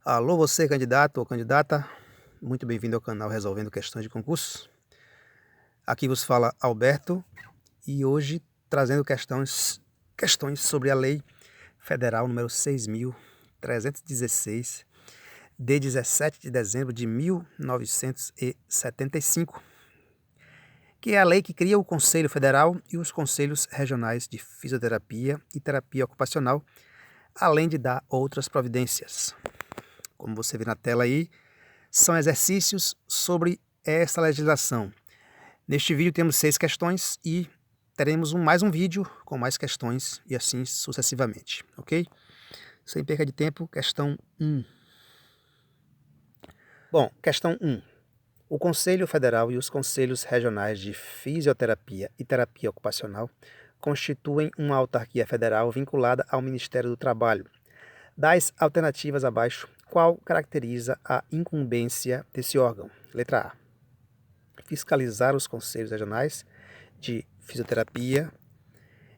Alô, você candidato ou candidata, muito bem-vindo ao canal Resolvendo Questões de Concurso. Aqui vos fala Alberto e hoje trazendo questões sobre a Lei Federal número 6.316, de 17 de dezembro de 1975, que é a lei que cria o Conselho Federal e os Conselhos Regionais de Fisioterapia e Terapia Ocupacional, além de dar outras providências. Como você vê na tela aí, são exercícios sobre essa legislação. Neste vídeo temos 6 questões e teremos mais um vídeo com mais questões e assim sucessivamente, ok? Sem perca de tempo, questão 1. Bom, questão 1. O Conselho Federal e os Conselhos Regionais de Fisioterapia e Terapia Ocupacional constituem uma autarquia federal vinculada ao Ministério do Trabalho. Das alternativas abaixo, qual caracteriza a incumbência desse órgão? Letra A. Fiscalizar os conselhos regionais de fisioterapia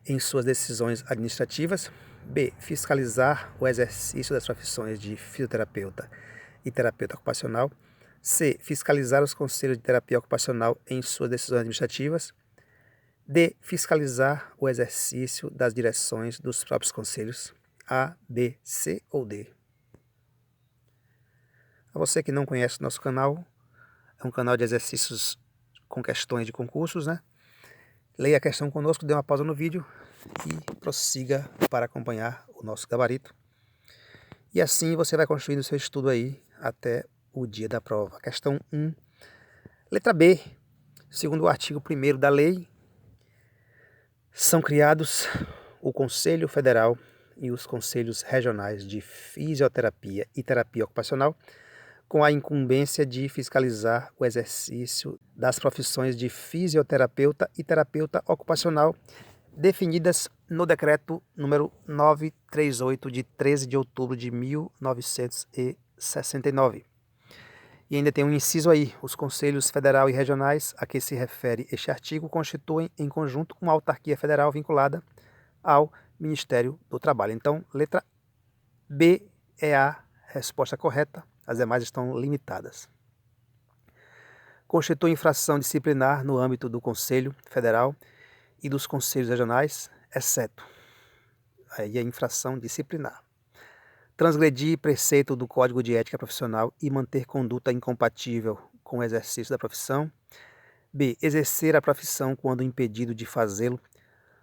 em suas decisões administrativas. B. Fiscalizar o exercício das profissões de fisioterapeuta e terapeuta ocupacional. C. Fiscalizar os conselhos de terapia ocupacional em suas decisões administrativas. D. Fiscalizar o exercício das direções dos próprios conselhos. A, B, C ou D? A você que não conhece o nosso canal, é um canal de exercícios com questões de concursos, né? Leia a questão conosco, dê uma pausa no vídeo e prossiga para acompanhar o nosso gabarito. E assim você vai construindo o seu estudo aí até o dia da prova. Questão 1. Letra B. Segundo o artigo 1º da lei, são criados o Conselho Federal e os Conselhos Regionais de Fisioterapia e Terapia Ocupacional, com a incumbência de fiscalizar o exercício das profissões de fisioterapeuta e terapeuta ocupacional, definidas no decreto número 938 de 13 de outubro de 1969. E ainda tem um inciso aí: os conselhos federal e regionais a que se refere este artigo constituem em conjunto uma autarquia federal vinculada ao Ministério do Trabalho. Então, letra B é a resposta correta, as demais estão limitadas. Constitui infração disciplinar no âmbito do Conselho Federal e dos Conselhos Regionais, exceto aí a infração disciplinar. Transgredir preceito do Código de Ética Profissional e manter conduta incompatível com o exercício da profissão. B. Exercer a profissão quando impedido de fazê-lo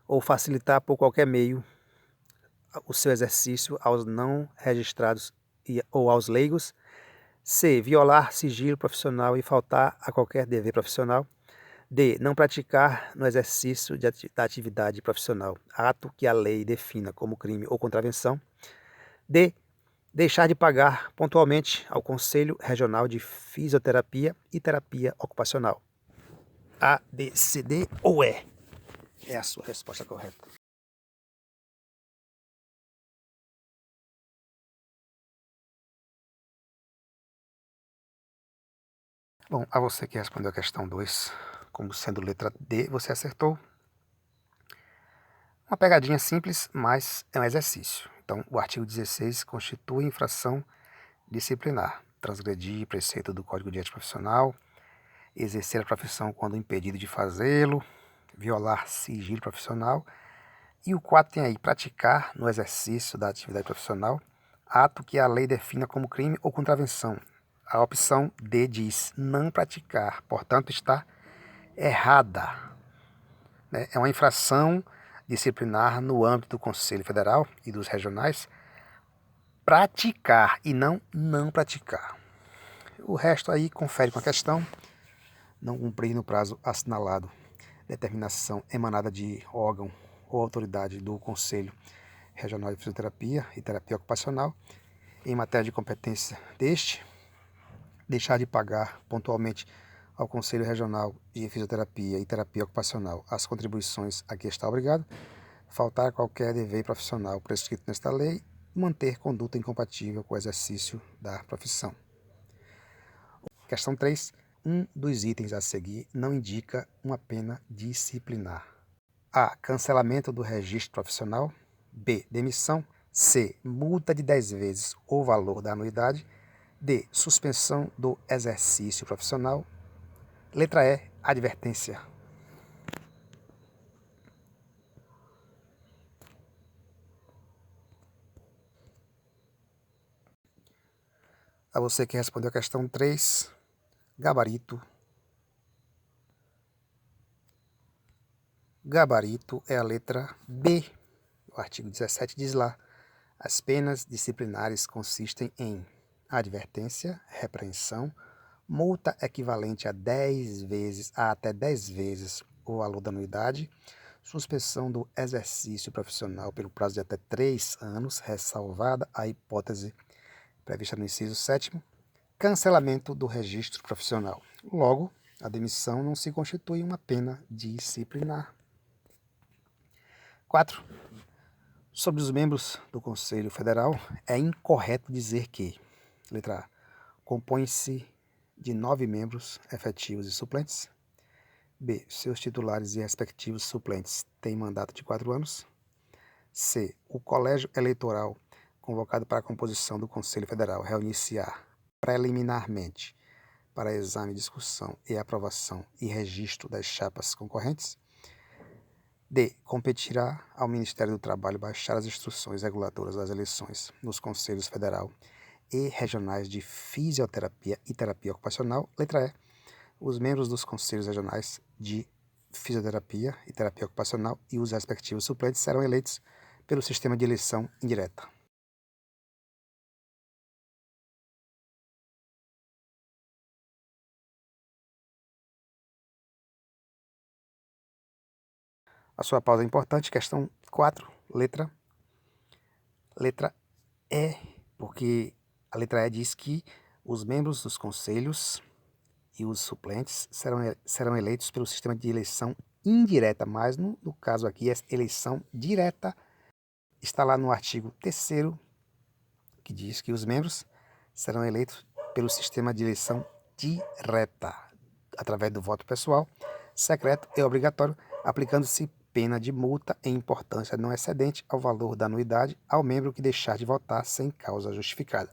ou facilitar por qualquer meio o seu exercício aos não registrados ou aos leigos. C. Violar sigilo profissional e faltar a qualquer dever profissional. D. Não praticar no exercício da atividade profissional ato que a lei defina como crime ou contravenção. D. Deixar de pagar pontualmente ao Conselho Regional de Fisioterapia e Terapia Ocupacional. A, B, C, D ou E? É a sua resposta correta. Bom, a você que respondeu a questão 2, como sendo letra D, você acertou. Uma pegadinha simples, mas é um exercício. Então, o artigo 16 constitui infração disciplinar. Transgredir preceito do Código de Ética Profissional, exercer a profissão quando impedido de fazê-lo, violar sigilo profissional. E o 4 tem aí, praticar no exercício da atividade profissional, ato que a lei defina como crime ou contravenção. A opção D diz não praticar, portanto está errada. É uma infração disciplinar no âmbito do Conselho Federal e dos regionais praticar e não praticar. O resto aí confere com a questão, não cumprir no prazo assinalado, determinação emanada de órgão ou autoridade do Conselho Regional de Fisioterapia e Terapia Ocupacional em matéria de competência deste, deixar de pagar pontualmente ao Conselho Regional de Fisioterapia e Terapia Ocupacional as contribuições a que está obrigado, faltar qualquer dever profissional prescrito nesta lei, manter conduta incompatível com o exercício da profissão. Questão 3. Um dos itens a seguir não indica uma pena disciplinar. A. Cancelamento do registro profissional. B. Demissão. C. Multa de 10 vezes o valor da anuidade. D. Suspensão do exercício profissional. Letra E. Advertência. A você que respondeu a questão 3, gabarito. Gabarito é a letra B. O artigo 17 diz lá: as penas disciplinares consistem em advertência, repreensão, multa equivalente a 10 vezes a até 10 vezes o valor da anuidade, suspensão do exercício profissional pelo prazo de até 3 anos, ressalvada a hipótese prevista no inciso 7º, cancelamento do registro profissional. Logo, a demissão não se constitui uma pena disciplinar. 4. Sobre os membros do Conselho Federal, é incorreto dizer que, letra A, compõe-se de 9 membros efetivos e suplentes. B. Seus titulares e respectivos suplentes têm mandato de 4 anos. C. O colégio eleitoral convocado para a composição do Conselho Federal reunir-se-á preliminarmente para exame, discussão e aprovação e registro das chapas concorrentes. D. Competirá ao Ministério do Trabalho baixar as instruções reguladoras das eleições nos Conselhos Federal e Regionais de Fisioterapia e Terapia Ocupacional. Letra E. Os membros dos Conselhos Regionais de Fisioterapia e Terapia Ocupacional e os respectivos suplentes serão eleitos pelo sistema de eleição indireta. A sua pausa é importante. Questão 4, letra E, porque a letra E diz que os membros dos conselhos e os suplentes serão eleitos pelo sistema de eleição indireta, mas no caso aqui é eleição direta. Está lá no artigo 3º, que diz que os membros serão eleitos pelo sistema de eleição direta, através do voto pessoal, secreto e obrigatório, aplicando-se pena de multa em importância não excedente ao valor da anuidade ao membro que deixar de votar sem causa justificada.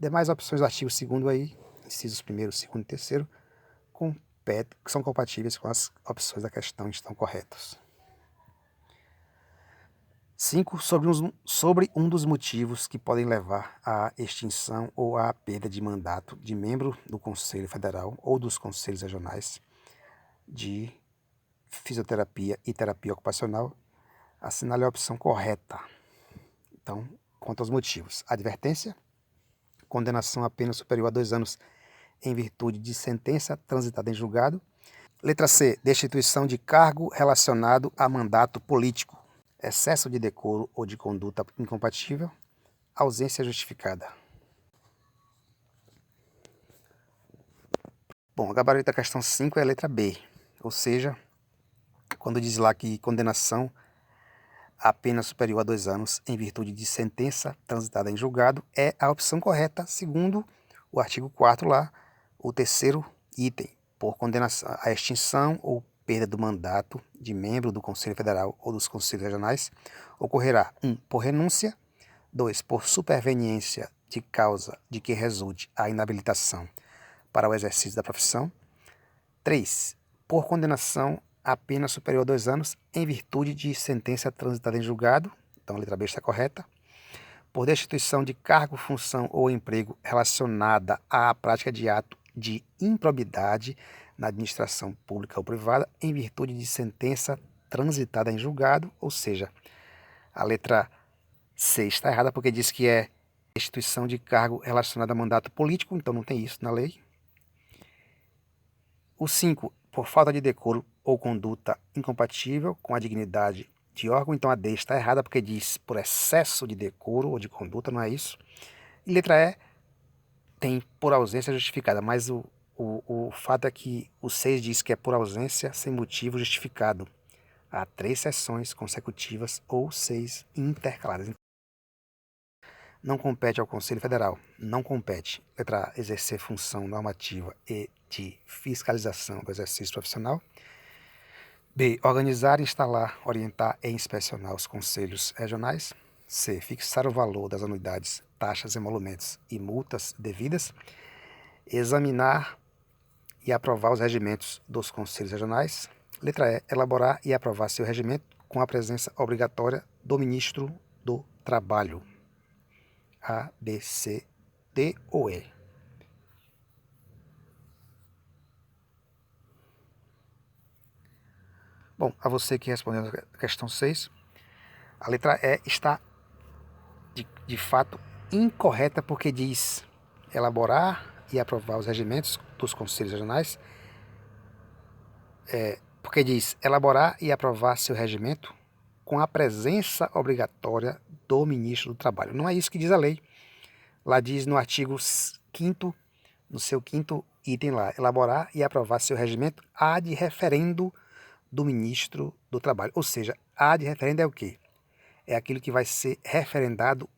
Demais opções do artigo 2º aí, incisos 1º, 2º e 3º, que são compatíveis com as opções da questão e estão corretas. 5. Sobre um dos motivos que podem levar à extinção ou à perda de mandato de membro do Conselho Federal ou dos Conselhos Regionais de Fisioterapia e Terapia Ocupacional, assinale a opção correta. Então, quanto aos motivos: advertência, condenação a pena superior a 2 anos em virtude de sentença transitada em julgado. Letra C, destituição de cargo relacionado a mandato político, excesso de decoro ou de conduta incompatível, ausência justificada. Bom, a gabarito da questão 5 é a letra B, ou seja, quando diz lá que condenação a pena superior a 2 anos em virtude de sentença transitada em julgado é a opção correta, segundo o artigo 4º lá, o 3º item, por condenação à extinção ou perda do mandato de membro do Conselho Federal ou dos Conselhos Regionais, ocorrerá 1. Por renúncia, 2. Por superveniência de causa de que resulte a inabilitação para o exercício da profissão, 3. Por condenação a pena superior a 2 anos em virtude de sentença transitada em julgado, então a letra B está correta, por destituição de cargo, função ou emprego relacionada à prática de ato de improbidade na administração pública ou privada em virtude de sentença transitada em julgado, ou seja, a letra C está errada porque diz que é destituição de cargo relacionado a mandato político, então não tem isso na lei. O 5, por falta de decoro ou conduta incompatível com a dignidade de órgão, então a D está errada porque diz por excesso de decoro ou de conduta, não é isso. E letra E tem por ausência justificada, mas o fato é que o 6 diz que é por ausência sem motivo justificado. Há 3 sessões consecutivas ou 6 intercaladas. Não compete ao Conselho Federal, não compete, letra A, exercer função normativa e de fiscalização do exercício profissional. B, organizar, instalar, orientar e inspecionar os conselhos regionais. C, fixar o valor das anuidades taxas, emolumentos e multas devidas, examinar e aprovar os regimentos dos conselhos regionais. Letra E, elaborar e aprovar seu regimento com a presença obrigatória do ministro do Trabalho. A, B, C, D ou E. Bom, a você que respondeu a questão 6, a letra E está de fato incorreta, porque diz elaborar e aprovar os regimentos dos conselhos regionais, porque diz elaborar e aprovar seu regimento com a presença obrigatória do ministro do Trabalho. Não é isso que diz a lei. Lá diz no artigo 5º, no seu 5º item lá, elaborar e aprovar seu regimento ad referendo do ministro do Trabalho. Ou seja, ad referendo é o quê? É aquilo que vai ser referendado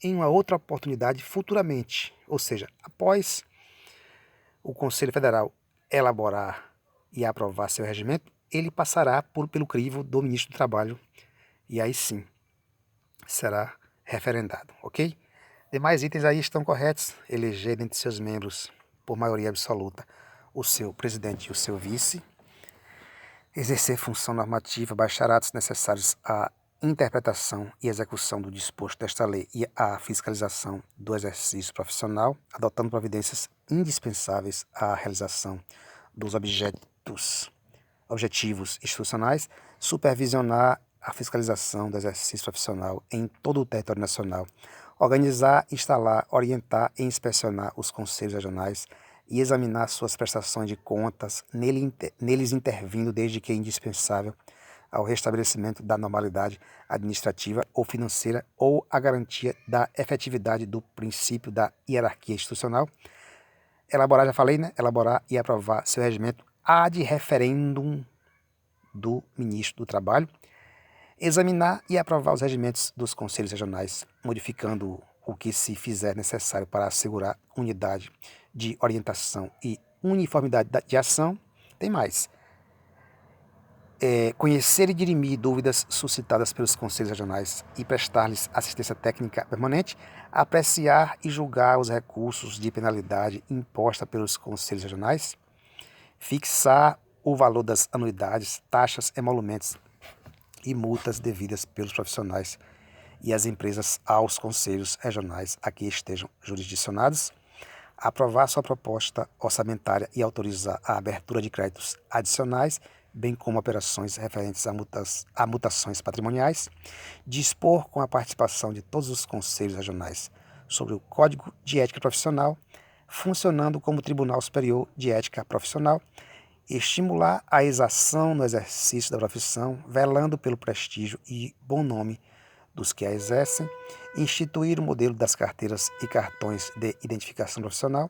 em uma outra oportunidade futuramente. Ou seja, após o Conselho Federal elaborar e aprovar seu regimento, ele passará pelo crivo do ministro do Trabalho e aí sim será referendado, ok? Demais itens aí estão corretos. Eleger dentre seus membros, por maioria absoluta, o seu presidente e o seu vice. Exercer função normativa, baixar atos necessários à interpretação e execução do disposto desta lei e à fiscalização do exercício profissional, adotando providências indispensáveis à realização dos objetivos institucionais, supervisionar a fiscalização do exercício profissional em todo o território nacional, organizar, instalar, orientar e inspecionar os conselhos regionais e examinar suas prestações de contas, neles intervindo desde que indispensável ao restabelecimento da normalidade administrativa ou financeira ou à garantia da efetividade do princípio da hierarquia institucional. Elaborar, já falei, né? Elaborar e aprovar seu regimento ad referendum do ministro do Trabalho. Examinar e aprovar os regimentos dos conselhos regionais, modificando o que se fizer necessário para assegurar unidade de orientação e uniformidade de ação. Tem mais. Conhecer e dirimir dúvidas suscitadas pelos conselhos regionais e prestar-lhes assistência técnica permanente, apreciar e julgar os recursos de penalidade imposta pelos conselhos regionais, fixar o valor das anuidades, taxas, emolumentos e multas devidas pelos profissionais e as empresas aos conselhos regionais a que estejam jurisdicionados, aprovar sua proposta orçamentária e autorizar a abertura de créditos adicionais, bem como operações referentes a mutações patrimoniais, dispor com a participação de todos os conselhos regionais sobre o Código de Ética Profissional, funcionando como Tribunal Superior de Ética Profissional, estimular a exação no exercício da profissão, velando pelo prestígio e bom nome dos que a exercem, instituir o modelo das carteiras e cartões de identificação profissional,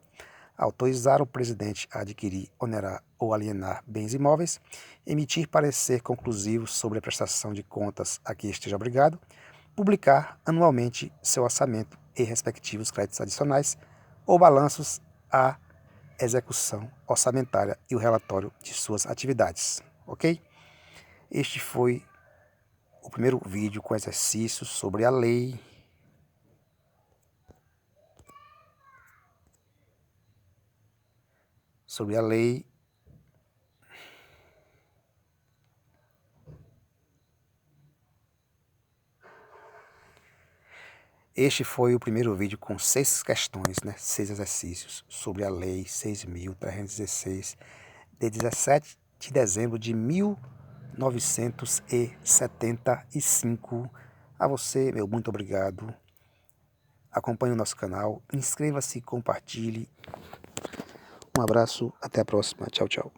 autorizar o presidente a adquirir, onerar ou alienar bens imóveis, emitir parecer conclusivo sobre a prestação de contas a que esteja obrigado, publicar anualmente seu orçamento e respectivos créditos adicionais ou balanços à execução orçamentária e o relatório de suas atividades, ok? Este foi o primeiro vídeo com exercícios sobre a lei. Este foi o primeiro vídeo com 6 questões, né? 6 exercícios sobre a Lei 6.316, de 17 de dezembro de 1975. A você, meu muito obrigado. Acompanhe o nosso canal, inscreva-se, compartilhe. Um abraço, até a próxima. Tchau, tchau.